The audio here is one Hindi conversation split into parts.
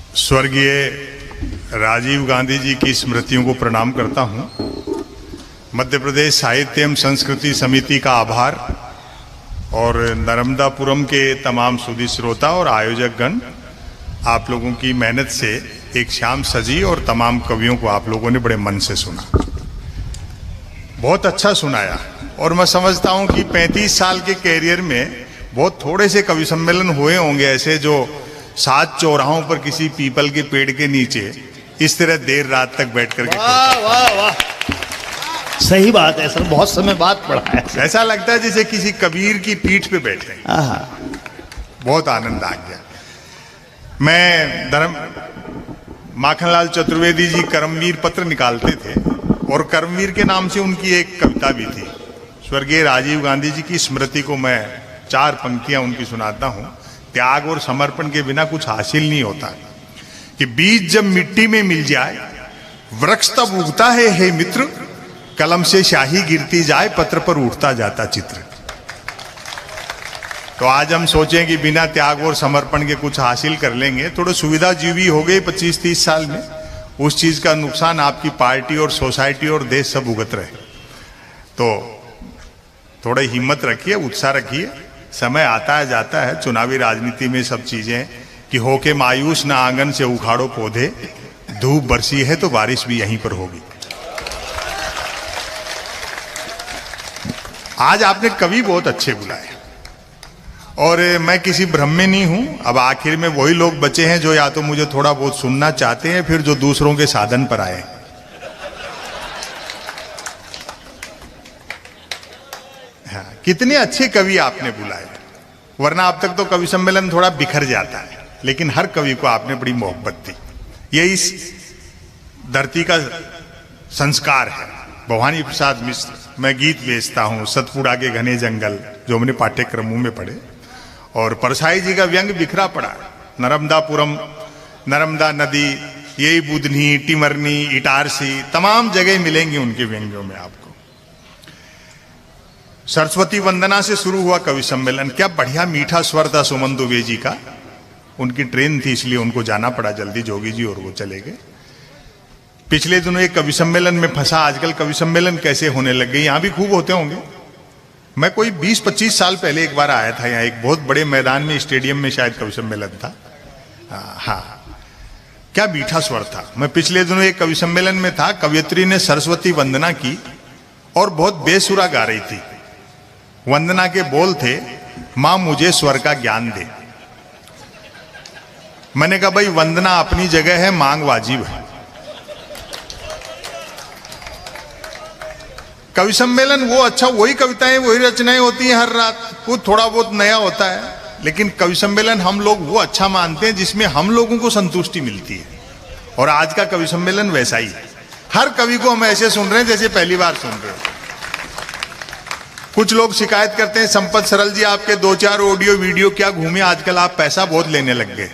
स्वर्गीय राजीव गांधी जी की स्मृतियों को प्रणाम करता हूं। मध्य प्रदेश साहित्य एवं संस्कृति समिति का आभार और नर्मदापुरम के तमाम सुधी श्रोता और आयोजक गण, आप लोगों की मेहनत से एक शाम सजी और तमाम कवियों को आप लोगों ने बड़े मन से सुना, बहुत अच्छा सुनाया। और मैं समझता हूं कि 35 साल के कैरियर में बहुत थोड़े से कवि सम्मेलन हुए होंगे ऐसे जो 7 चौराहों पर किसी पीपल के पेड़ के नीचे इस तरह देर रात तक बैठ करके। वाह वाह वाह, सही बात है सर, बहुत समय बाद पढ़ा है। ऐसा लगता है जैसे किसी कबीर की पीठ पे बैठे, बहुत आनंद आ गया। मैं माखनलाल चतुर्वेदी जी कर्मवीर पत्र निकालते थे और कर्मवीर के नाम से उनकी एक कविता भी थी। स्वर्गीय राजीव गांधी जी की स्मृति को मैं 4 पंक्तियां उनकी सुनाता हूं। त्याग और समर्पण के बिना कुछ हासिल नहीं होता कि बीज जब मिट्टी में मिल जाए वृक्ष तब उगता है हे मित्र, कलम से स्याही गिरती जाए पत्र पर उठता जाता चित्र। तो आज हम सोचें कि बिना त्याग और समर्पण के कुछ हासिल कर लेंगे, थोड़ा सुविधा जीवी हो गई 25-30 साल में, उस चीज का नुकसान आपकी पार्टी और सोसाइटी और देश सब भुगत रहे। तो थोड़ा हिम्मत रखिए, उत्साह रखिए, समय आता है जाता है। चुनावी राजनीति में सब चीजें कि होके मायूस ना आंगन से उखाड़ो पौधे, धूप बरसी है तो बारिश भी यहीं पर होगी। आज आपने कवि बहुत अच्छे बुलाए और मैं किसी भ्रम में नहीं हूं। अब आखिर में वही लोग बचे हैं जो या तो मुझे थोड़ा बहुत सुनना चाहते हैं, फिर जो दूसरों के साधन पर आए। हाँ, कितने अच्छे कवि आपने बुलाए, वरना अब तक तो कवि सम्मेलन थोड़ा बिखर जाता है, लेकिन हर कवि को आपने बड़ी मोहब्बत दी। ये इस धरती का संस्कार है। भवानी प्रसाद मिश्र, मैं गीत बेचता हूँ, सतपुड़ा के घने जंगल, जो हमने पाठ्यक्रमों में पढ़े, और परसाई जी का व्यंग बिखरा पड़ा। नर्मदापुरम, नर्मदा नदी, यही बुधनी, टिमरनी, इटारसी, तमाम जगह मिलेंगे उनके व्यंग्यों में आपको। सरस्वती वंदना से शुरू हुआ कवि सम्मेलन, क्या बढ़िया मीठा स्वर था सुमन दुबे जी का। उनकी ट्रेन थी इसलिए उनको जाना पड़ा जल्दी, जोगी जी, और वो चले गए। पिछले दिनों एक कवि सम्मेलन में फंसा। आजकल कवि सम्मेलन कैसे होने लग गए, यहां भी खूब होते होंगे। मैं कोई 20-25 साल पहले एक बार आया था यहाँ, एक बहुत बड़े मैदान में, स्टेडियम में शायद कवि सम्मेलन था। हाँ, क्या मीठा स्वर था। मैं पिछले दिनों एक कवि सम्मेलन में था, कवयित्री ने सरस्वती वंदना की और बहुत बेसुरा गा रही थी। वंदना के बोल थे, मां मुझे स्वर का ज्ञान दे। मैंने कहा भाई वंदना अपनी जगह है, मांग वाजिब है। कवि सम्मेलन वो अच्छा, वही कविताएं वही रचनाएं होती हैं हर रात, कुछ थोड़ा बहुत नया होता है, लेकिन कवि सम्मेलन हम लोग वो अच्छा मानते हैं जिसमें हम लोगों को संतुष्टि मिलती है। और आज का कवि सम्मेलन वैसा ही है। हर कवि को हम ऐसे सुन रहे हैं जैसे पहली बार सुन रहे हैं। कुछ लोग शिकायत करते हैं, संपत सरल जी आपके 2-4 ऑडियो वीडियो क्या घूमे, आजकल आप पैसा बहुत लेने लग गए।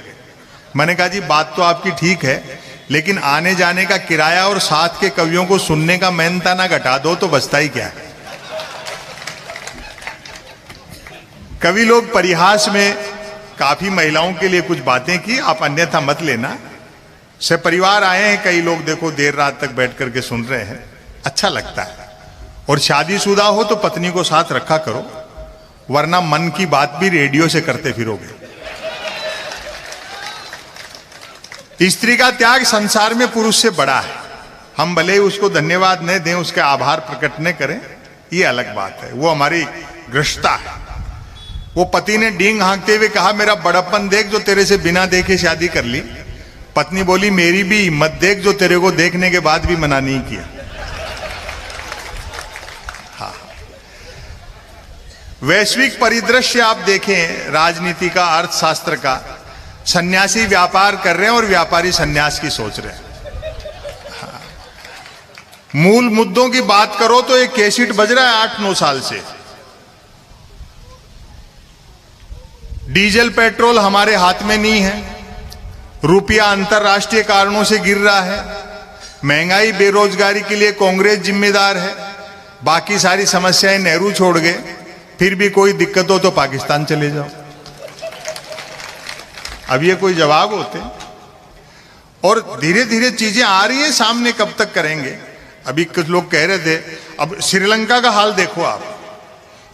मैंने कहा जी बात तो आपकी ठीक है, लेकिन आने जाने का किराया और साथ के कवियों को सुनने का मेहनता ना घटा दो तो बचता ही क्या है। कवि लोग परिहास में काफी महिलाओं के लिए कुछ बातें की, आप अन्यथा मत लेना। से परिवार आए हैं कई लोग, देखो देर रात तक बैठ करके सुन रहे हैं, अच्छा लगता है। और शादीशुदा हो तो पत्नी को साथ रखा करो, वरना मन की बात भी रेडियो से करते फिरोगे। स्त्री का त्याग संसार में पुरुष से बड़ा है। हम भले ही उसको धन्यवाद न दें, उसके आभार प्रकट न करें, ये अलग बात है, वो हमारी गृहस्था है। वो पति ने डींग हाँकते हुए कहा, मेरा बड़प्पन देख जो तेरे से बिना देखे शादी कर ली। पत्नी बोली, मेरी भी हिम्मत देख जो तेरे को देखने के बाद भी मना नहीं किया। वैश्विक परिदृश्य आप देखें, राजनीति का, अर्थशास्त्र का, सन्यासी व्यापार कर रहे हैं और व्यापारी सन्यास की सोच रहे हैं। मूल मुद्दों की बात करो तो एक कैसेट बज रहा है 8-9 साल से। डीजल पेट्रोल हमारे हाथ में नहीं है, रुपया अंतरराष्ट्रीय कारणों से गिर रहा है, महंगाई बेरोजगारी के लिए कांग्रेस जिम्मेदार है, बाकी सारी समस्याएं नेहरू छोड़ गए। फिर भी कोई दिक्कत हो तो पाकिस्तान चले जाओ। अब ये कोई जवाब होते? और धीरे धीरे चीजें आ रही है सामने, कब तक करेंगे। अभी कुछ लोग कह रहे थे, अब श्रीलंका का हाल देखो आप,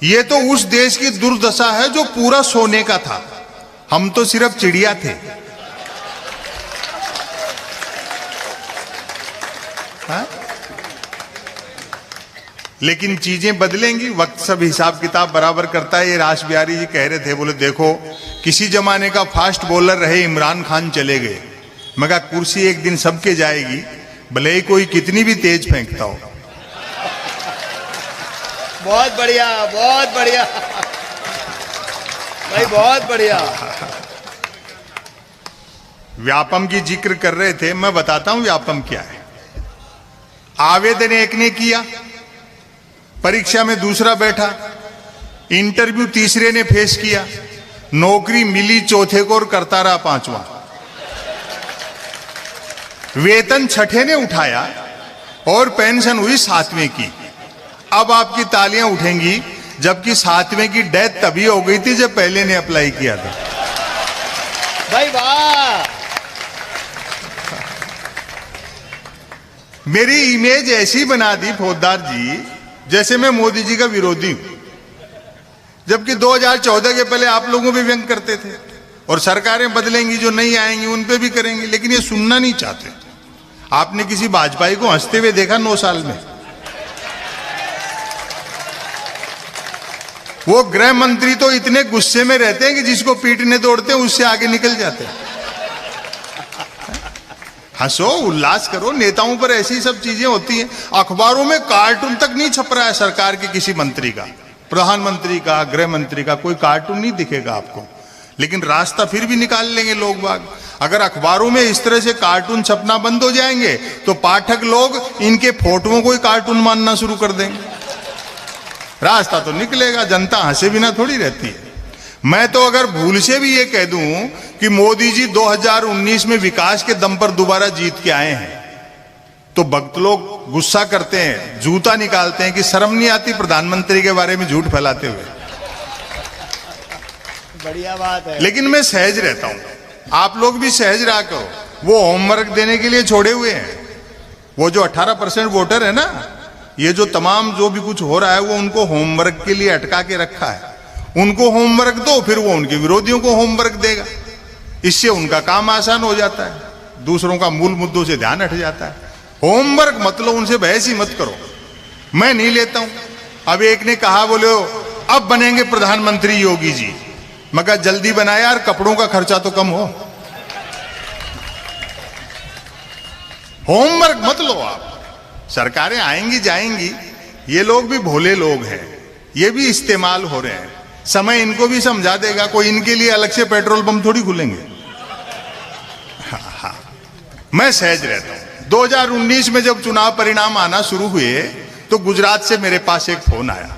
ये तो उस देश की दुर्दशा है जो पूरा सोने का था, हम तो सिर्फ चिड़िया थे। हा? लेकिन चीजें बदलेंगी, वक्त सब हिसाब किताब बराबर करता है। ये रास बिहारी जी कह रहे थे, बोले देखो किसी जमाने का फास्ट बॉलर रहे इमरान खान चले गए, मगर कुर्सी एक दिन सबके जाएगी, भले ही कोई कितनी भी तेज फेंकता हो। बहुत बढ़िया, बहुत बढ़िया भाई, बहुत बढ़िया। व्यापम की जिक्र कर रहे थे, मैं बताता हूं व्यापम क्या है। आवेदन एक ने किया, परीक्षा में दूसरा बैठा, इंटरव्यू तीसरे ने फेस किया, नौकरी मिली चौथे को और करता रहा पांचवा, वेतन छठे ने उठाया और पेंशन हुई सातवें की। अब आपकी तालियां उठेंगी, जबकि सातवें की डेथ तभी हो गई थी जब पहले ने अप्लाई किया था। भाई वाह। मेरी इमेज ऐसी बना दी फौजदार जी जैसे मैं मोदी जी का विरोधी हूं, जबकि 2014 के पहले आप लोगों पे व्यंग करते थे, और सरकारें बदलेंगी, जो नहीं आएंगी उन पे भी करेंगे, लेकिन ये सुनना नहीं चाहते। आपने किसी वाजपेयी को हंसते हुए देखा 9 साल में? वो गृह मंत्री तो इतने गुस्से में रहते हैं कि जिसको पीटने दौड़ते हैं उससे आगे निकल जाते हैं। हंसो, उल्लास करो, नेताओं पर ऐसी सब चीजें होती हैं। अखबारों में कार्टून तक नहीं छप रहा है सरकार के किसी मंत्री का, प्रधानमंत्री का, गृह मंत्री का, कोई कार्टून नहीं दिखेगा आपको, लेकिन रास्ता फिर भी निकाल लेंगे लोग बाग। अगर अखबारों में इस तरह से कार्टून छपना बंद हो जाएंगे तो पाठक लोग इनके फोटोओं को ही कार्टून मानना शुरू कर देंगे। रास्ता तो निकलेगा, जनता हंसे बिना थोड़ी रहती है। मैं तो अगर भूल से भी ये कह दूं कि मोदी जी 2019 में विकास के दम पर दोबारा जीत के आए हैं, तो भक्त लोग गुस्सा करते हैं, जूता निकालते हैं कि शर्म नहीं आती प्रधानमंत्री के बारे में झूठ फैलाते हुए। बढ़िया बात है। लेकिन मैं सहज रहता हूं, आप लोग भी सहज रहा करो। वो होमवर्क देने के लिए छोड़े हुए हैं, वो जो 18% वोटर है ना, ये जो तमाम जो भी कुछ हो रहा है वो उनको होमवर्क के लिए अटका के रखा है। उनको होमवर्क दो, फिर वो उनके विरोधियों को होमवर्क देगा, इससे उनका काम आसान हो जाता है, दूसरों का मूल मुद्दों से ध्यान हट जाता है। होमवर्क मत लो, उनसे बहस ही मत करो, मैं नहीं लेता हूं। अब एक ने कहा, बोले अब बनेंगे प्रधानमंत्री योगी जी, मगर जल्दी बनाया यार, कपड़ों का खर्चा तो कम हो। होमवर्क मत लो आप, सरकारें आएंगी जाएंगी, ये लोग भी भोले लोग हैं, ये भी इस्तेमाल हो रहे हैं, समय इनको भी समझा देगा। कोई इनके लिए अलग से पेट्रोल पंप थोड़ी खुलेंगे। हाँ, मैं सहज रहता हूं। 2019 में जब चुनाव परिणाम आना शुरू हुए तो गुजरात से मेरे पास एक फोन आया,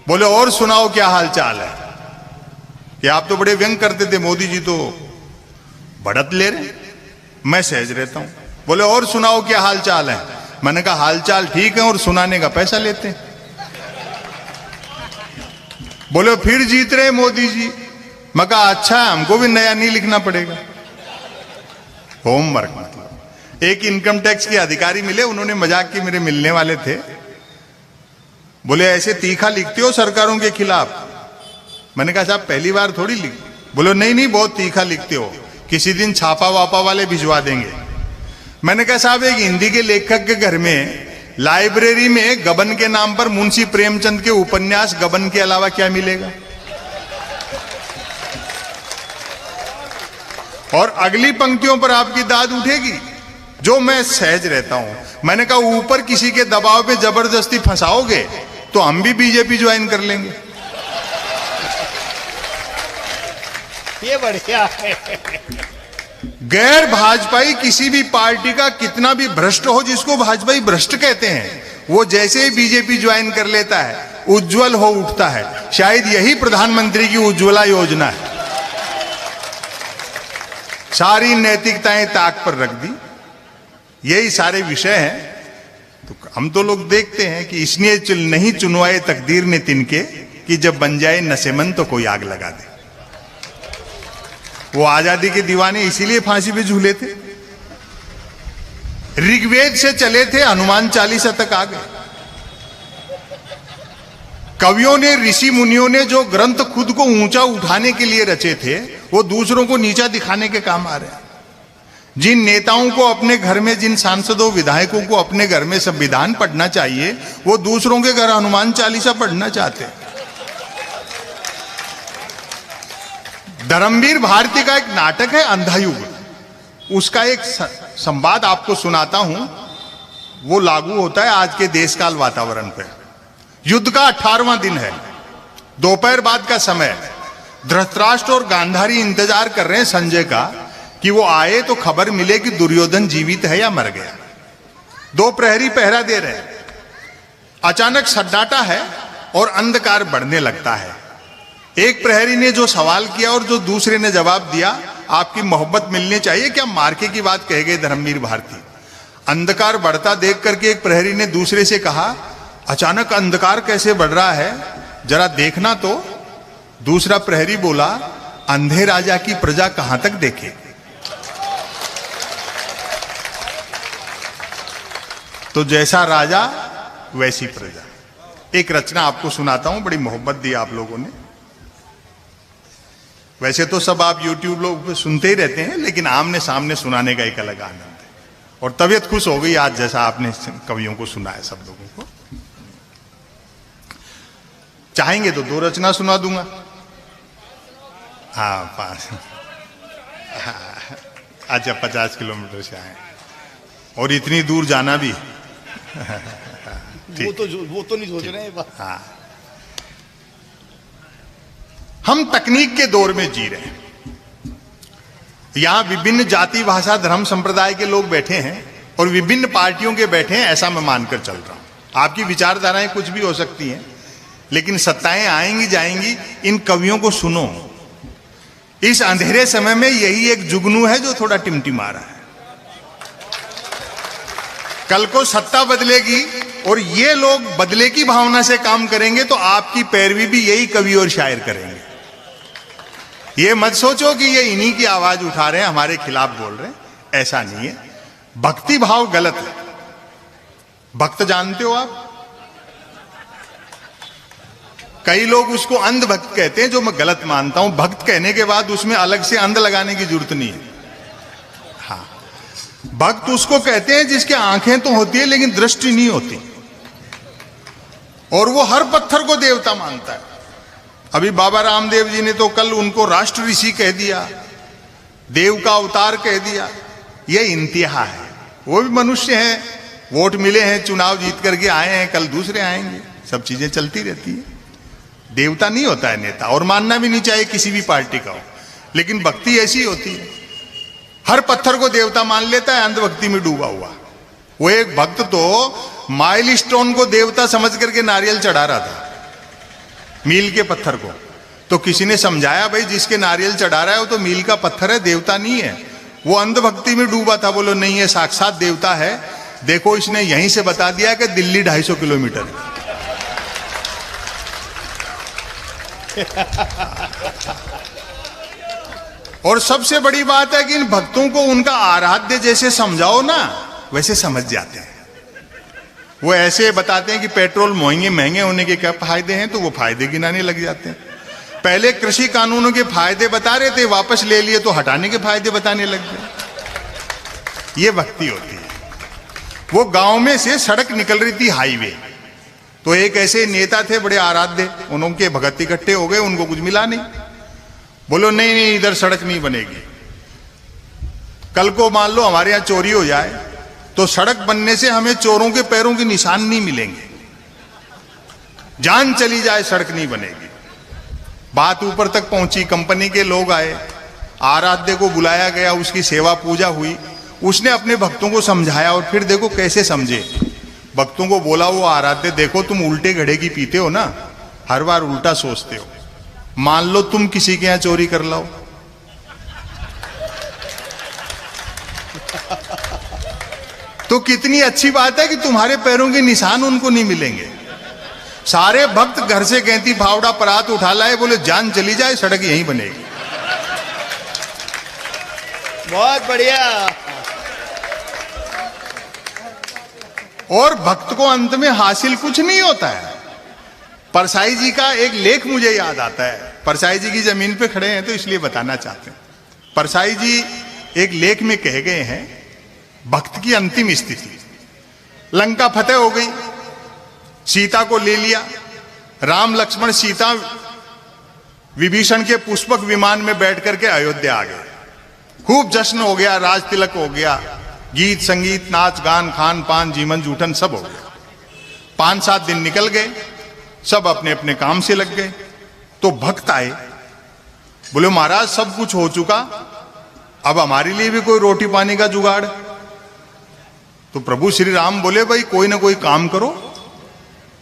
बोले और सुनाओ क्या हाल चाल है, कि आप तो बड़े व्यंग करते थे, मोदी जी तो बढ़त ले रहे। मैं सहज रहता हूं, बोले और सुनाओ क्या हाल चाल है। मैंने कहा हाल चाल ठीक है और सुनाने का पैसा लेते हैं। बोले फिर जीत रहे मोदी जी। मैं कहा अच्छा है, हमको भी नया नहीं लिखना पड़ेगा। होमवर्क मतलब। एक इनकम टैक्स के अधिकारी मिले, उन्होंने मजाक के मेरे मिलने वाले थे, बोले ऐसे तीखा लिखते हो सरकारों के खिलाफ। मैंने कहा साहब पहली बार थोड़ी लिख। बोले नहीं नहीं बहुत तीखा लिखते हो, किसी दिन छापा वापा वाले भिजवा देंगे। मैंने कहा साहब एक हिंदी के लेखक के घर में लाइब्रेरी में गबन के नाम पर मुंशी प्रेमचंद के उपन्यास गबन के अलावा क्या मिलेगा। और अगली पंक्तियों पर आपकी दाद उठेगी, जो मैं सहज रहता हूं। मैंने कहा ऊपर किसी के दबाव पे जबरदस्ती फंसाओगे तो हम भी बीजेपी ज्वाइन कर लेंगे। ये बढ़िया है। गैर भाजपाई किसी भी पार्टी का कितना भी भ्रष्ट हो, जिसको भाजपाई भ्रष्ट कहते हैं, वो जैसे ही बीजेपी ज्वाइन कर लेता है उज्जवल हो उठता है। शायद यही प्रधानमंत्री की उज्ज्वला योजना है। सारी नैतिकताएं ताक पर रख दी, यही सारे विषय हैं। तो हम तो लोग देखते हैं कि इसलिए नहीं चुनवाए तकदीर ने तिनके, कि जब बन जाए नशेमंद तो कोई आग लगा दे। वो आजादी के दीवाने इसीलिए फांसी पे झूले थे ऋग्वेद से चले थे, हनुमान चालीसा तक आ गए। कवियों ने, ऋषि मुनियों ने जो ग्रंथ खुद को ऊंचा उठाने के लिए रचे थे, वो दूसरों को नीचा दिखाने के काम आ रहे हैं। जिन नेताओं को अपने घर में, जिन सांसदों विधायकों को अपने घर में संविधान पढ़ना चाहिए, वो दूसरों के घर हनुमान चालीसा पढ़ना चाहते हैं। धर्मवीर भारती का एक नाटक है अंधायुग, उसका एक संवाद आपको सुनाता हूं। वो लागू होता है आज के देश काल वातावरण पे। युद्ध का 18वां दिन है, दोपहर बाद का समय। धृतराष्ट्र और गांधारी इंतजार कर रहे हैं संजय का कि वो आए तो खबर मिले कि दुर्योधन जीवित है या मर गया। 2 प्रहरी पहरा दे रहे हैं। अचानक सन्नाटा है और अंधकार बढ़ने लगता है। एक प्रहरी ने जो सवाल किया और जो दूसरे ने जवाब दिया, आपकी मोहब्बत मिलनी चाहिए, क्या मार्के की बात कह गए धर्मवीर भारती। अंधकार बढ़ता देख करके एक प्रहरी ने दूसरे से कहा, अचानक अंधकार कैसे बढ़ रहा है, जरा देखना तो। दूसरा प्रहरी बोला, अंधे राजा की प्रजा कहां तक देखे। तो जैसा राजा वैसी प्रजा। एक रचना आपको सुनाता हूं, बड़ी मोहब्बत दी आप लोगों ने। वैसे तो सब आप YouTube लोग पे सुनते ही रहते हैं, लेकिन आमने सामने सुनाने का एक अलग आनंद है। और तबीयत खुश हो गई आज, जैसा आपने कवियों को सुनाया सब लोगों को। चाहेंगे तो 2 रचना सुना दूंगा। हाँ 5। अच्छा 50 किलोमीटर से आए और इतनी दूर जाना भी। वो तो नहीं सोच रहे हैं। हाँ, हम तकनीक के दौर में जी रहे हैं। यहां विभिन्न जाति, भाषा, धर्म, संप्रदाय के लोग बैठे हैं और विभिन्न पार्टियों के बैठे हैं, ऐसा मैं मानकर चल रहा हूं। आपकी विचारधाराएं कुछ भी हो सकती हैं, लेकिन सत्ताएं आएंगी जाएंगी। इन कवियों को सुनो। इस अंधेरे समय में यही एक जुगनू है जो थोड़ा टिमटिमा रहा है। कल को सत्ता बदलेगी और ये लोग बदले की भावना से काम करेंगे, तो आपकी पैरवी भी यही कवि और शायर करेंगे। ये मत सोचो कि ये इन्हीं की आवाज उठा रहे हैं, हमारे खिलाफ बोल रहे हैं, ऐसा नहीं है। भक्ति भाव गलत है। भक्त जानते हो आप, कई लोग उसको अंध भक्त कहते हैं, जो मैं गलत मानता हूं। भक्त कहने के बाद उसमें अलग से अंध लगाने की जरूरत नहीं है। हाँ, भक्त उसको कहते हैं जिसके आंखें तो होती है लेकिन दृष्टि नहीं होती, और वो हर पत्थर को देवता मानता है। अभी बाबा रामदेव जी ने तो कल उनको राष्ट्र ऋषि कह दिया, देव का अवतार कह दिया। ये इंतहा है। वो भी मनुष्य हैं, वोट मिले हैं, चुनाव जीत करके आए हैं, कल दूसरे आएंगे, सब चीजें चलती रहती है। देवता नहीं होता है नेता, और मानना भी नहीं चाहिए किसी भी पार्टी का हो, लेकिन भक्ति ऐसी होती है, हर पत्थर को देवता मान लेता है, अंधभक्ति में डूबा हुआ। वो एक भक्त तो माइलस्टोन को देवता समझ करके नारियल चढ़ा रहा था, मील के पत्थर को। तो किसी ने समझाया, भाई जिसके नारियल चढ़ा रहा है वो तो मील का पत्थर है, देवता नहीं है। वो अंधभक्ति में डूबा था। बोलो नहीं, है साक्षात देवता है। देखो इसने यहीं से बता दिया कि दिल्ली 250 किलोमीटर है। और सबसे बड़ी बात है कि इन भक्तों को उनका आराध्य जैसे समझाओ ना, वैसे समझ जाते हैं। वो ऐसे बताते हैं कि पेट्रोल महंगे होने के क्या फायदे हैं, तो वो फायदे गिनाने लग जाते हैं। पहले कृषि कानूनों के फायदे बता रहे थे, वापस ले लिए तो हटाने के फायदे बताने लग गए। ये भक्ति होती है। वो गांव में से सड़क निकल रही थी, हाईवे, तो एक ऐसे नेता थे बड़े आराध्य, उनके भगत इकट्ठे हो गए, उनको कुछ मिला नहीं। बोलो नहीं नहीं, इधर सड़क नहीं बनेगी। कल को मान लो हमारे यहां चोरी हो जाए, तो सड़क बनने से हमें चोरों के पैरों के निशान नहीं मिलेंगे। जान चली जाए, सड़क नहीं बनेगी। बात ऊपर तक पहुंची, कंपनी के लोग आए, आराध्य को बुलाया गया, उसकी सेवा पूजा हुई, उसने अपने भक्तों को समझाया। और फिर देखो कैसे समझे। भक्तों को बोला, वो आराध्य देखो तुम उल्टे घड़े की पीते हो ना, हर बार उल्टा सोचते हो। मान लो तुम किसी के यहां चोरी कर लाओ, तो कितनी अच्छी बात है कि तुम्हारे पैरों के निशान उनको नहीं मिलेंगे। सारे भक्त घर से कहती फावड़ा परात उठा लाए, बोले जान चली जाए, सड़क यहीं बनेगी। बहुत बढ़िया। और भक्त को अंत में हासिल कुछ नहीं होता है। परसाई जी का एक लेख मुझे याद आता है, परसाई जी की जमीन पे खड़े हैं तो इसलिए बताना चाहते हैं। परसाई जी एक लेख में कह गए हैं भक्त की अंतिम स्थिति। लंका फतेह हो गई, सीता को ले लिया, राम लक्ष्मण सीता विभीषण के पुष्पक विमान में बैठ करके अयोध्या आ गए। खूब जश्न हो गया, राज तिलक हो गया, गीत संगीत नाच गान खान पान जीवन जूठन सब हो गया। 5-7 दिन निकल गए, सब अपने अपने काम से लग गए। तो भक्त आए, बोले महाराज सब कुछ हो चुका, अब हमारे लिए भी कोई रोटी पानी का जुगाड़। तो प्रभु श्री राम बोले भाई कोई ना कोई काम करो।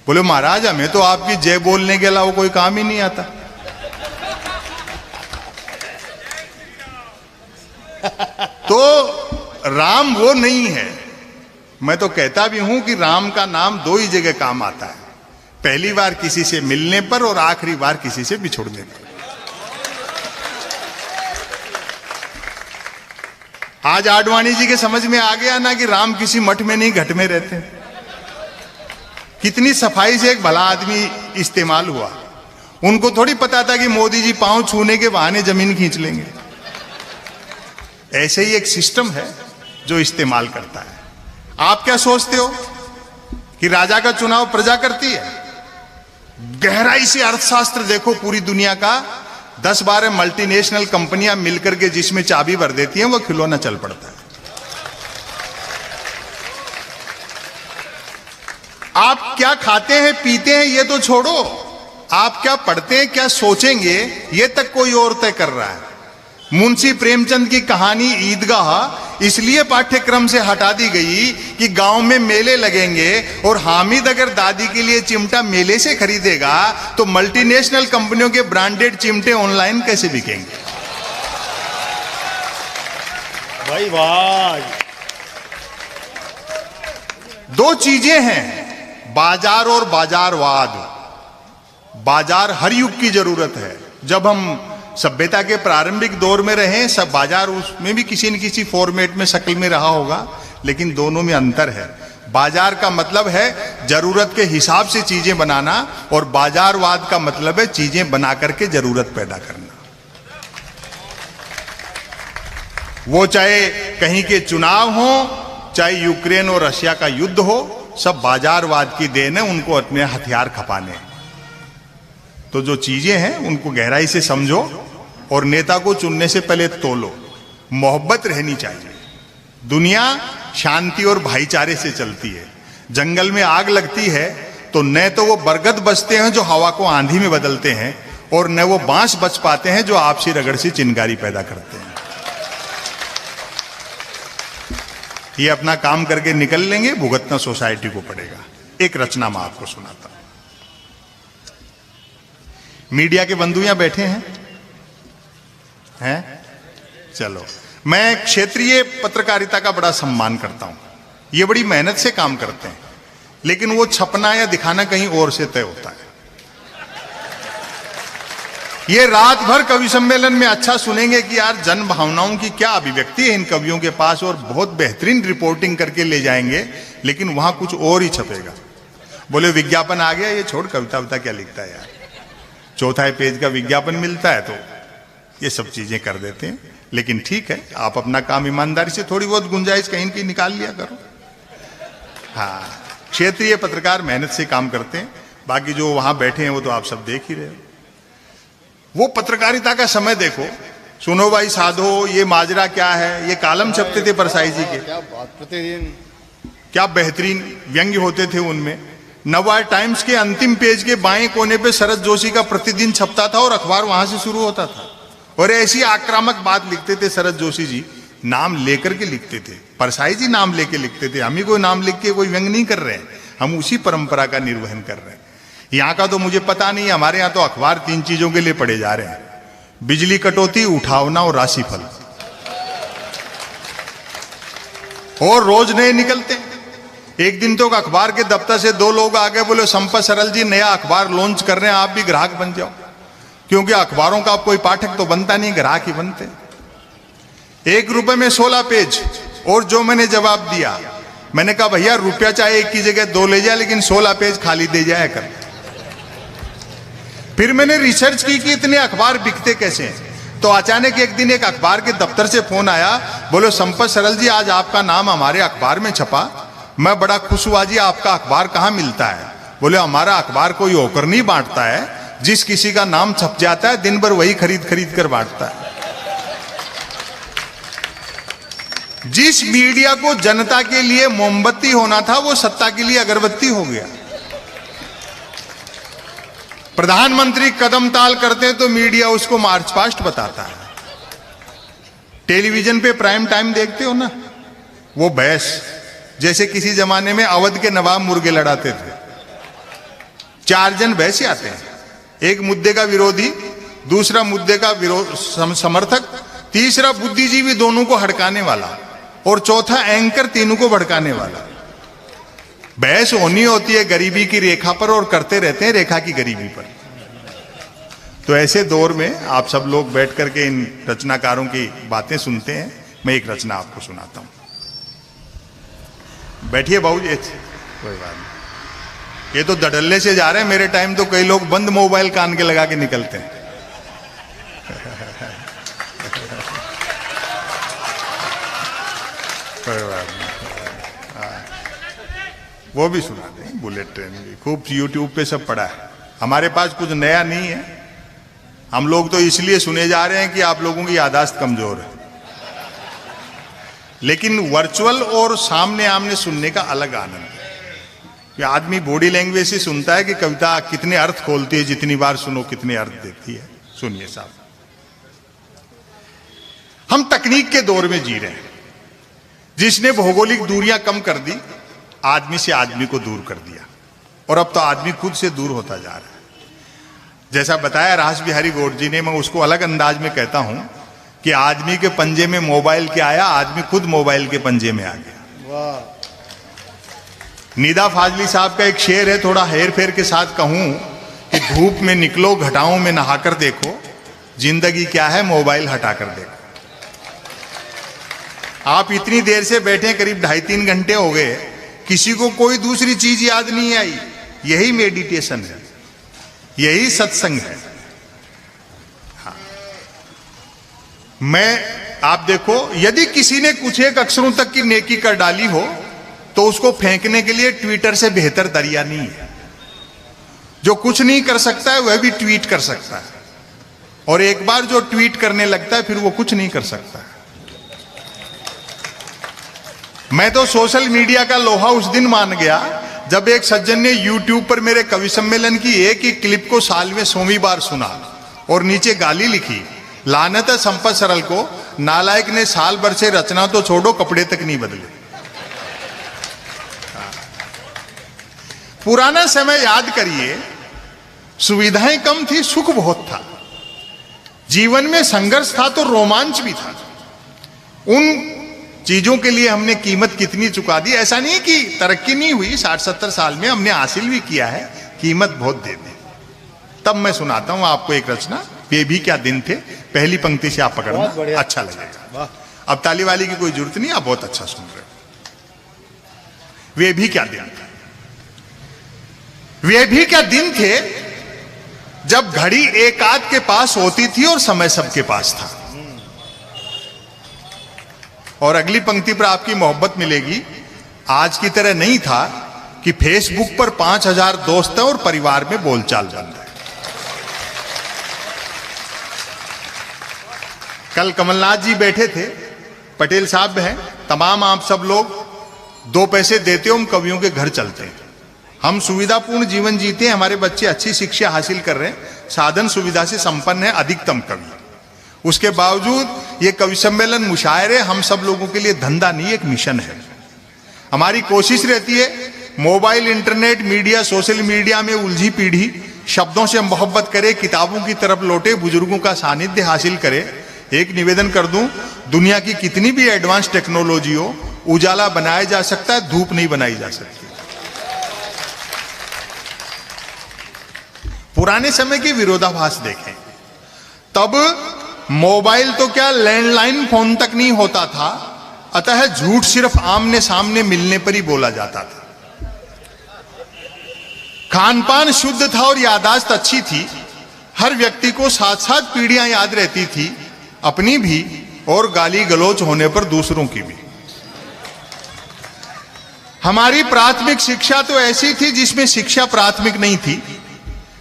बोले महाराज हमें तो आपकी जय बोलने के अलावा कोई काम ही नहीं आता। तो राम वो नहीं है। मैं तो कहता भी हूं कि राम का नाम 2 ही जगह काम आता है, पहली बार किसी से मिलने पर और आखिरी बार किसी से बिछुड़ने पर। आज आडवाणी जी के समझ में आ गया ना कि राम किसी मठ में नहीं घट में रहते। कितनी सफाई से एक भला आदमी इस्तेमाल हुआ। उनको थोड़ी पता था कि मोदी जी पांव छूने के बहाने जमीन खींच लेंगे। ऐसे ही एक सिस्टम है जो इस्तेमाल करता है। आप क्या सोचते हो कि राजा का चुनाव प्रजा करती है? गहराई से अर्थशास्त्र देखो, पूरी दुनिया का 10-12 मल्टीनेशनल कंपनियां मिलकर के जिसमें चाबी भर देती हैं वो खिलौना चल पड़ता है। आप क्या खाते हैं पीते हैं ये तो छोड़ो, आप क्या पढ़ते हैं क्या सोचेंगे ये तक कोई और तय कर रहा है। मुंशी प्रेमचंद की कहानी ईदगाह इसलिए पाठ्यक्रम से हटा दी गई कि गांव में मेले लगेंगे और हामिद अगर दादी के लिए चिमटा मेले se खरीदेगा तो मल्टीनेशनल कंपनियों के ब्रांडेड चिमटे ऑनलाइन कैसे बिकेंगे? भाई भाई 2 चीजें हैं, बाजार और बाजारवाद। बाजार हर युग की जरूरत है। जब हम सभ्यता के प्रारंभिक दौर में रहे, सब बाजार उसमें भी किसी न किसी फॉर्मेट में शक्ल में रहा होगा, लेकिन दोनों में अंतर है। बाजार का मतलब है जरूरत के हिसाब से चीजें बनाना और बाजारवाद का मतलब है चीजें बना करके जरूरत पैदा करना। वो चाहे कहीं के चुनाव हो, चाहे यूक्रेन और रशिया का युद्ध हो, सब बाजारवाद की देन है उनको अपने हथियार खपाने। तो जो चीजें हैं उनको गहराई से समझो और नेता को चुनने से पहले तोलो। मोहब्बत रहनी चाहिए। दुनिया शांति और भाईचारे से चलती है। जंगल में आग लगती है तो न तो वो बरगद बचते हैं जो हवा को आंधी में बदलते हैं, और न वो बांस बच पाते हैं जो आपसी रगड़ से चिंगारी पैदा करते हैं। ये अपना काम करके निकल लेंगे, भुगतना सोसाइटी को पड़ेगा। एक रचना मैं आपको सुनाता हूं। मीडिया के बंधु यहां बैठे हैं? चलो, मैं क्षेत्रीय पत्रकारिता का बड़ा सम्मान करता हूं। ये बड़ी मेहनत से काम करते हैं, लेकिन वो छपना या दिखाना कहीं और से तय होता है। ये रात भर कवि सम्मेलन में अच्छा सुनेंगे कि यार जन भावनाओं की क्या अभिव्यक्ति है इन कवियों के पास, और बहुत बेहतरीन रिपोर्टिंग करके ले जाएंगे, लेकिन वहां कुछ और ही छपेगा। बोले विज्ञापन आ गया, ये छोड़ कविता क्या लिखता है यार, 4था पेज का विज्ञापन मिलता है तो ये सब चीजें कर देते हैं। लेकिन ठीक है, आप अपना काम ईमानदारी से, थोड़ी बहुत गुंजाइश कहीं की निकाल लिया करो। हाँ, क्षेत्रीय पत्रकार मेहनत से काम करते हैं, बाकी जो वहां बैठे हैं वो तो आप सब देख ही रहे हो। वो पत्रकारिता का समय देखो, सुनो भाई साधो ये माजरा क्या है, ये कालम छपते थे परसाई जी के, क्या बात, प्रतिदिन क्या बेहतरीन व्यंग्य होते थे उनमें। नववार टाइम्स के अंतिम पेज के बाएं कोने पे शरद जोशी का प्रतिदिन छपता था और अखबार वहां से शुरू होता था, और ऐसी आक्रामक बात लिखते थे शरद जोशी जी, नाम लेकर के लिखते थे। परसाई जी नाम लेके लिखते थे, हम ही कोई नाम लिख के कोई व्यंग नहीं कर रहे हैं, हम उसी परंपरा का निर्वहन कर रहे हैं। यहाँ का तो मुझे पता नहीं, हमारे यहाँ तो अखबार 3 चीजों के लिए पढ़े जा रहे हैं, बिजली कटौती, उठावना और राशिफल, और रोज नए निकलते हैं। एक दिन तो अखबार के दफ्तर से 2 लोग आ गए, बोले संपत सरल जी नया अखबार लॉन्च कर रहे हैं, आप भी ग्राहक बन जाओ, क्योंकि अखबारों का अब कोई पाठक तो बनता नहीं, ग्राहक ही बनते। 1 रुपए में 16 पेज। और जो मैंने जवाब दिया, मैंने कहा भैया रुपया चाहे एक की जगह 2 ले जाए, लेकिन 16 पेज खाली दे जाए कर। फिर मैंने रिसर्च की कि इतने अखबार बिकते कैसे हैं। तो अचानक एक दिन एक अखबार के दफ्तर से फोन आया, बोलो संपत सरल जी आज आपका नाम हमारे अखबार में छपा। मैं बड़ा खुश हुआ, जी आपका अखबार कहाँ मिलता है? बोले हमारा अखबार कोई होकर नहीं बांटता है, जिस किसी का नाम छप जाता है दिन भर वही खरीद खरीद कर बांटता है। जिस मीडिया को जनता के लिए मोमबत्ती होना था वो सत्ता के लिए अगरबत्ती हो गया। प्रधानमंत्री कदम ताल करते हैं तो मीडिया उसको मार्च पास्ट बताता है। टेलीविजन पे प्राइम टाइम देखते हो ना, वो बहस जैसे किसी जमाने में अवध के नवाब मुर्गे लड़ाते थे। 4 जन बहस आते हैं, एक मुद्दे का विरोधी, दूसरा मुद्दे का समर्थक, तीसरा बुद्धिजीवी दोनों को हड़काने वाला, और चौथा एंकर तीनों को भड़काने वाला। बहस होनी होती है गरीबी की रेखा पर और करते रहते हैं रेखा की गरीबी पर। तो ऐसे दौर में आप सब लोग बैठ करके इन रचनाकारों की बातें सुनते हैं। मैं एक रचना आपको सुनाता हूं। बैठिए बाबू जी, कोई बात नहीं। ये तो दडल्ले से जा रहे हैं, मेरे टाइम तो कई लोग बंद मोबाइल कान के लगा के निकलते हैं। कोई बात नहीं, वो भी सुना दें। बुलेट ट्रेन भी खूब यूट्यूब पे सब पड़ा है। हमारे पास कुछ नया नहीं है, हम लोग तो इसलिए सुने जा रहे हैं कि आप लोगों की याददाश्त कमजोर है। लेकिन वर्चुअल और सामने आमने सुनने का अलग आनंद है। कि आदमी बॉडी लैंग्वेज से सुनता है कि कविता कितने अर्थ खोलती है, जितनी बार सुनो कितने अर्थ देती है। सुनिए साहब, हम तकनीक के दौर में जी रहे हैं जिसने भौगोलिक दूरियां कम कर दी, आदमी से आदमी को दूर कर दिया, और अब तो आदमी खुद से दूर होता जा रहा है। जैसा बताया रास बिहारी गौड़ जी ने, मैं उसको अलग अंदाज में कहता हूं कि आदमी के पंजे में मोबाइल क्या आया, आदमी खुद मोबाइल के पंजे में आ गया। निदा फाजली साहब का एक शेर है, थोड़ा हेर फेर के साथ कहूं कि धूप में निकलो घटाओं में नहाकर देखो, जिंदगी क्या है मोबाइल हटाकर देखो। आप इतनी देर से बैठे, करीब 2.5-3 घंटे हो गए, किसी को कोई दूसरी चीज याद नहीं आई। यही मेडिटेशन है, यही सत्संग है। हाँ। आप देखो, यदि किसी ने कुछ एक अक्षरों तक की नेकी कर डाली हो तो उसको फेंकने के लिए ट्विटर से बेहतर दरिया नहीं है। जो कुछ नहीं कर सकता है वह भी ट्वीट कर सकता है, और एक बार जो ट्वीट करने लगता है फिर वो कुछ नहीं कर सकता है। मैं तो सोशल मीडिया का लोहा उस दिन मान गया जब एक सज्जन ने YouTube पर मेरे कवि सम्मेलन की एक ही क्लिप को साल में 100वीं बार सुना और नीचे गाली लिखी, लानत है संपत सरल को, नालायक ने साल भर से रचना तो छोड़ो कपड़े तक नहीं बदले। पुराना समय याद करिए, सुविधाएं कम थी, सुख बहुत था, जीवन में संघर्ष था तो रोमांच भी था। उन चीजों के लिए हमने कीमत कितनी चुका दी। ऐसा नहीं कि तरक्की नहीं हुई, 60-70 साल में हमने हासिल भी किया है, कीमत बहुत दे दी। तब मैं सुनाता हूं आपको एक रचना, ये भी क्या दिन थे। पहली पंक्ति से आप पकड़ना, अच्छा लगेगा। अब ताली वाली की कोई जरूरत नहीं, आप बहुत अच्छा सुन रहे हो। वे भी क्या दिन थे, वे भी क्या दिन थे जब घड़ी एक आध के पास होती थी और समय सबके पास था। और अगली पंक्ति पर आपकी मोहब्बत मिलेगी। आज की तरह नहीं था कि फेसबुक पर 5000 दोस्त हैं और परिवार में बोलचाल बंद है। कल कमलनाथ जी बैठे थे, पटेल साहब हैं, तमाम आप सब लोग 2 पैसे देते हो, हम कवियों के घर चलते हैं। हम सुविधापूर्ण जीवन जीते हैं, हमारे बच्चे अच्छी शिक्षा हासिल कर रहे हैं, साधन सुविधा से संपन्न है अधिकतम कवि। उसके बावजूद ये कवि सम्मेलन मुशायरे हम सब लोगों के लिए धंधा नहीं, एक मिशन है। हमारी कोशिश रहती है mobile, internet, media, social media में उलझी पीढ़ी शब्दों से मोहब्बत करे, किताबों की तरफ लौटे, बुजुर्गों का सानिध्य हासिल करे। एक निवेदन कर दूं, दुनिया की कितनी भी एडवांस टेक्नोलॉजी हो, उजाला बनाया जा सकता है, धूप नहीं बनाई जा सकती। पुराने समय के विरोधाभास देखें, तब मोबाइल तो क्या लैंडलाइन फोन तक नहीं होता था, अतः झूठ सिर्फ आमने सामने मिलने पर ही बोला जाता था। खानपान शुद्ध था और याददाश्त अच्छी थी। हर व्यक्ति को 7-7 पीढ़ियां याद रहती थी, अपनी भी और गाली गलौच होने पर दूसरों की भी। हमारी प्राथमिक शिक्षा तो ऐसी थी जिसमें शिक्षा प्राथमिक नहीं थी।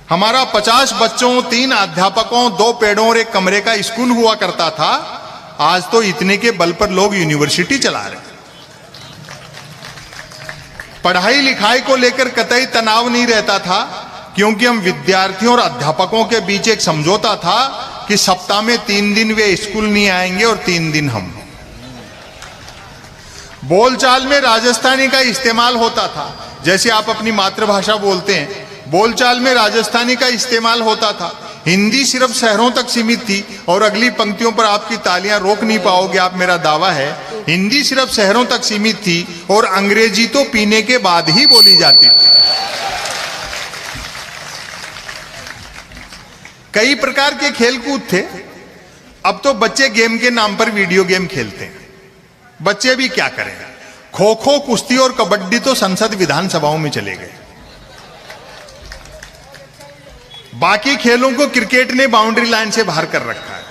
हमारा 50 बच्चों, 3 अध्यापकों, 2 पेड़ों और एक कमरे का स्कूल हुआ करता था। आज तो इतने के बल पर लोग यूनिवर्सिटी चला रहे हैं। पढ़ाई लिखाई को लेकर कतई तनाव नहीं रहता था, क्योंकि हम विद्यार्थियों और अध्यापकों के बीच एक समझौता था कि सप्ताह में 3 दिन वे स्कूल नहीं आएंगे और 3 दिन हम। बोलचाल में राजस्थानी का इस्तेमाल होता था। जैसे आप अपनी मातृभाषा बोलते हैं, बोलचाल में राजस्थानी का इस्तेमाल होता था। हिंदी सिर्फ शहरों तक सीमित थी, और अगली पंक्तियों पर आपकी तालियां रोक नहीं पाओगे आप, मेरा दावा है। हिंदी सिर्फ शहरों तक सीमित थी और अंग्रेजी तो पीने के बाद ही बोली जाती थी। कई प्रकार के खेलकूद थे। अब तो बच्चे गेम के नाम पर वीडियो गेम खेलते हैं। बच्चे भी क्या करें, खो खो, कुश्ती और कबड्डी तो संसद विधानसभाओं में चले गए। बाकी खेलों को क्रिकेट ने बाउंड्री लाइन से बाहर कर रखा है।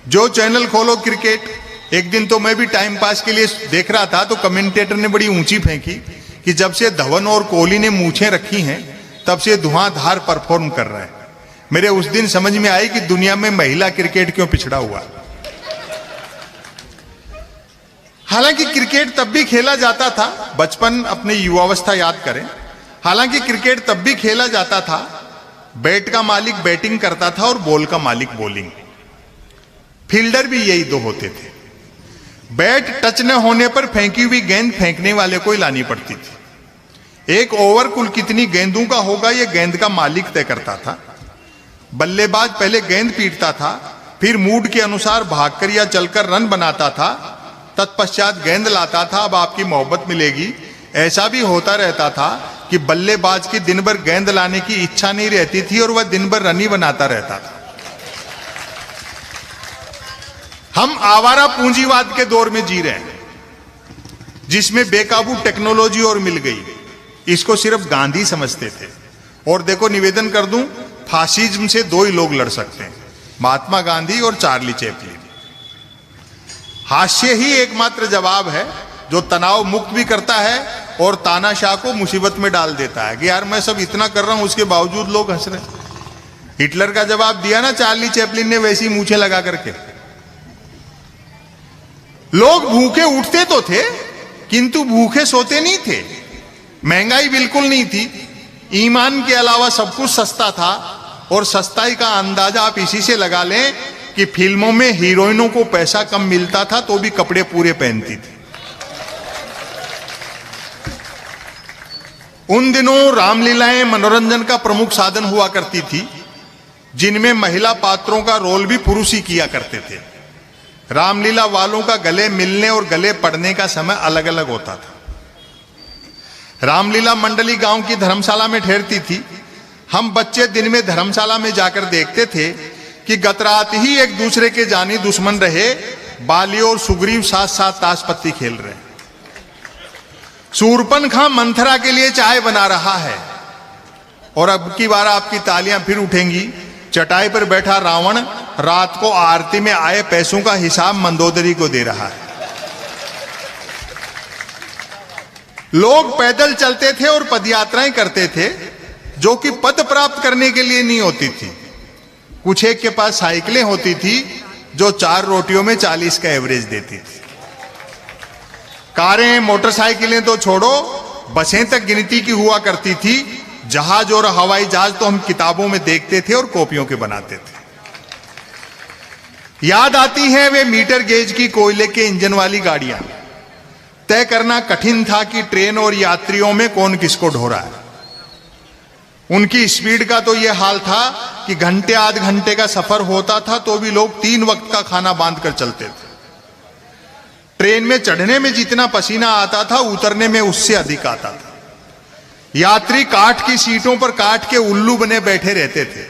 जो चैनल खोलो क्रिकेट। एक दिन तो मैं भी टाइम पास के लिए देख रहा था, तो कमेंटेटर ने बड़ी ऊंची फेंकी कि जब से धवन और कोहली ने मूछें रखी हैं तब से धुआंधार परफॉर्म कर रहे हैं। मेरे उस दिन समझ में आई कि दुनिया में महिला क्रिकेट क्यों पिछड़ा हुआ। हालांकि क्रिकेट तब भी खेला जाता था। बचपन, अपनी युवावस्था याद करें। हालांकि क्रिकेट तब भी खेला जाता था। बैट का मालिक बैटिंग करता था और बॉल का मालिक बॉलिंग। फील्डर भी यही 2 होते थे। बैट टच न होने पर फेंकी हुई गेंद फेंकने वाले को ही लानी पड़ती थी। एक ओवर कुल कितनी गेंदों का होगा, यह गेंद का मालिक तय करता था। बल्लेबाज पहले गेंद पीटता था, फिर मूड के अनुसार भागकर या चलकर रन बनाता था, तत्पश्चात गेंद लाता था। अब आपकी मोहब्बत मिलेगी। ऐसा भी होता रहता था कि बल्लेबाज की दिन भर गेंद लाने की इच्छा नहीं रहती थी और वह दिन भर रन ही बनाता रहता था। हम आवारा पूंजीवाद के दौर में जी रहे हैं, जिसमें बेकाबू टेक्नोलॉजी और मिल गई। इसको सिर्फ गांधी समझते थे। और देखो, निवेदन कर दूं, फासिज्म से 2 ही लोग लड़ सकते हैं, महात्मा गांधी और चार्ली चैपलिन। हास्य ही एकमात्र जवाब है जो तनाव मुक्त भी करता है और तानाशाह को मुसीबत में डाल देता है कि यार मैं सब इतना कर रहा हूं, उसके बावजूद लोग हंस रहे हैं। हिटलर का जवाब दिया ना चार्ली चैपलिन ने, वैसी मूछें लगा करके। लोग भूखे उठते तो थे, किंतु भूखे सोते नहीं थे। महंगाई बिल्कुल नहीं थी। ईमान के अलावा सब कुछ सस्ता था। और सस्ताई का अंदाजा आप इसी से लगा लें कि फिल्मों में हीरोइनों को पैसा कम मिलता था तो भी कपड़े पूरे पहनती थी। उन दिनों रामलीलाएं मनोरंजन का प्रमुख साधन हुआ करती थी, जिनमें महिला पात्रों का रोल भी पुरुष ही किया करते थे। रामलीला वालों का गले मिलने और गले पड़ने का समय अलग अलग होता था। रामलीला मंडली गांव की धर्मशाला में ठहरती थी। हम बच्चे दिन में धर्मशाला में जाकर देखते थे कि गत रात ही एक दूसरे के जानी दुश्मन रहे बाली और सुग्रीव साथ साथ ताश पत्ती खेल रहे। शूरपनखा मंथरा के लिए चाय बना रहा है। और अब की बार आपकी तालियां फिर उठेंगी। चटाई पर बैठा रावण रात को आरती में आए पैसों का हिसाब मंदोदरी को दे रहा है। लोग पैदल चलते थे और पदयात्राएं करते थे, जो कि पद प्राप्त करने के लिए नहीं होती थी। कुछ एक के पास साइकिलें होती थी जो 4 रोटियों में 40 का एवरेज देती थी। कारें, मोटरसाइकिलें तो छोड़ो, बसें तक गिनती की हुआ करती थी। जहाज और हवाई जहाज तो हम किताबों में देखते थे और कॉपियों के बनाते थे। याद आती है वे मीटर गेज की कोयले के इंजन वाली गाड़ियां। तय करना कठिन था कि ट्रेन और यात्रियों में कौन किसको ढो रहा है। उनकी स्पीड का तो यह हाल था कि घंटे आध घंटे का सफर होता था तो भी लोग 3 वक्त का खाना बांध कर चलते थे। ट्रेन में चढ़ने में जितना पसीना आता था, उतरने में उससे अधिक आता था। यात्री काठ की सीटों पर काठ के उल्लू बने बैठे रहते थे।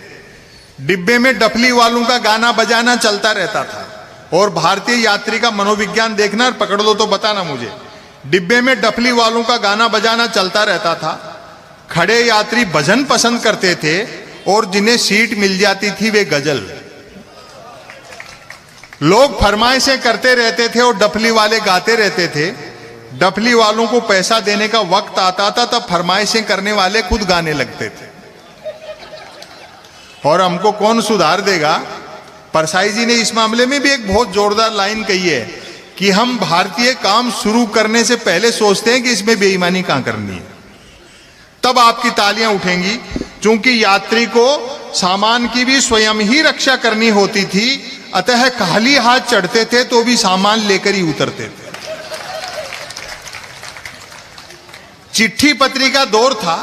डिब्बे में डफली वालों का गाना बजाना चलता रहता था। और भारतीय यात्री का मनोविज्ञान देखना और पकड़ लो तो बताना मुझे। डिब्बे में डफली वालों का गाना बजाना चलता रहता था, खड़े यात्री भजन पसंद करते थे और जिन्हें सीट मिल जाती थी वे गजल। लोग फरमाइशें करते रहते थे और डफली वाले गाते रहते थे। डफली वालों को पैसा देने का वक्त आता था तब फरमाइशें करने वाले खुद गाने लगते थे। और हमको कौन सुधार देगा? परसाई जी ने इस मामले में भी एक बहुत जोरदार लाइन कही है कि हम भारतीय काम शुरू करने से पहले सोचते हैं कि इसमें बेईमानी कहां करनी है, तब आपकी तालियां उठेंगी। क्योंकि यात्री को सामान की भी स्वयं ही रक्षा करनी होती थी, अतः खाली हाथ चढ़ते थे तो भी सामान लेकर ही उतरते थे। चिट्ठी पत्री का दौर था,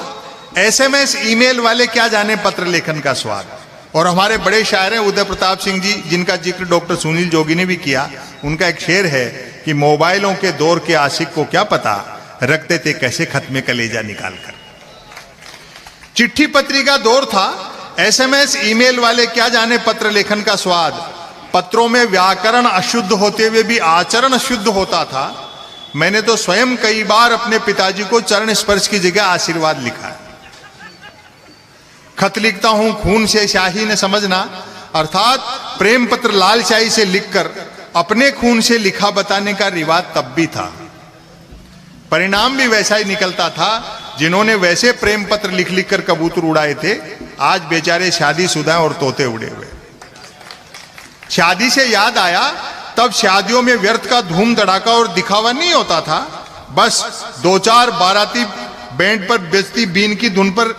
एसएमएस ईमेल वाले क्या जाने पत्र लेखन का स्वाद। और हमारे बड़े शायर हैं उदय प्रताप सिंह जी, जिनका जिक्र डॉक्टर सुनील जोगी ने भी किया। उनका एक शेर है कि मोबाइलों के दौर के आशिक को क्या पता, रखते थे कैसे खत में कलेजा निकाल कर। चिट्ठी पत्री का दौर था, एसएमएस ईमेल वाले क्या जाने पत्र लेखन का स्वाद। पत्रों में व्याकरण अशुद्ध होते हुए भी आचरण शुद्ध होता था। मैंने तो स्वयं कई बार अपने पिताजी को चरण स्पर्श की जगह आशीर्वाद लिखा है। खत लिखता हूं खून से स्याही ने समझना, अर्थात प्रेम पत्र लाल स्याही से लिखकर अपने खून से लिखा बताने का रिवाज तब भी था। परिणाम भी वैसा ही निकलता था। जिन्होंने वैसे प्रेम पत्र लिख लिख कर कबूतर उड़ाए थे, आज बेचारे शादीशुदा और तोते उड़े हुए। शादी से याद आया, तब शादियों में व्यर्थ का धूम धड़ाका और दिखावा नहीं होता था। बस दो चार बाराती बैंड पर बेचती बीन की धुन पर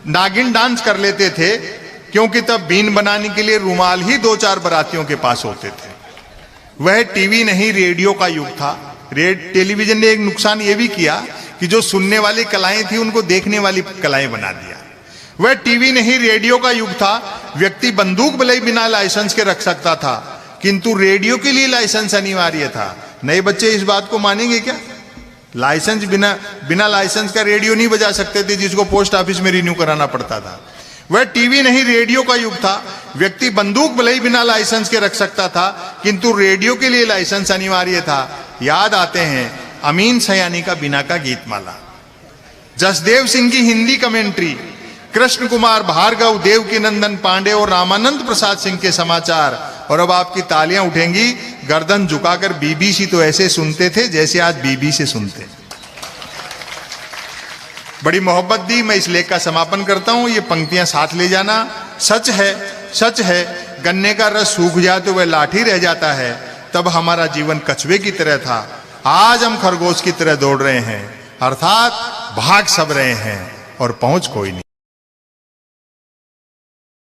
नागिन डांस कर लेते थे, क्योंकि तब बीन बनाने के लिए रुमाल ही दो चार बारातियों के पास होते थे। वह टीवी नहीं रेडियो का युग था। टेलीविजन ने एक नुकसान यह भी किया कि जो सुनने वाली कलाएं थी उनको देखने वाली कलाएं बना दिया। वह टीवी नहीं रेडियो का युग था। व्यक्ति बंदूक भले ही बिना लाइसेंस के रख सकता था, किंतु रेडियो के लिए लाइसेंस अनिवार्य था। नए बच्चे इस बात को मानेंगे क्या? लाइसेंस बिना लाइसेंस का रेडियो नहीं बजा सकते थे, जिसको पोस्ट ऑफिस में रिन्यू कराना पड़ता था। वह टीवी नहीं रेडियो का युग था। व्यक्ति बंदूक भले ही बिना लाइसेंस के रख सकता था, किंतु रेडियो के लिए लाइसेंस अनिवार्य था। याद आते हैं अमीन सयानी का बिना का गीतमाला, जसदेव सिंह की हिंदी कमेंट्री, कृष्ण कुमार भार्गव, देवकी नंदन पांडे और रामानंद प्रसाद सिंह के समाचार। और अब आपकी तालियां उठेंगी। गर्दन झुकाकर बीबीसी तो ऐसे सुनते थे जैसे आज बीबी से सुनते। बड़ी मोहब्बत दी। मैं इस लेख का समापन करता हूं। ये पंक्तियां साथ ले जाना। सच है, सच है, गन्ने का रस सूख जाए तो वह लाठी रह जाता है। तब हमारा जीवन कछुए की तरह था, आज हम खरगोश की तरह दौड़ रहे हैं, अर्थात भाग सब रहे हैं और पहुंच कोई नहीं।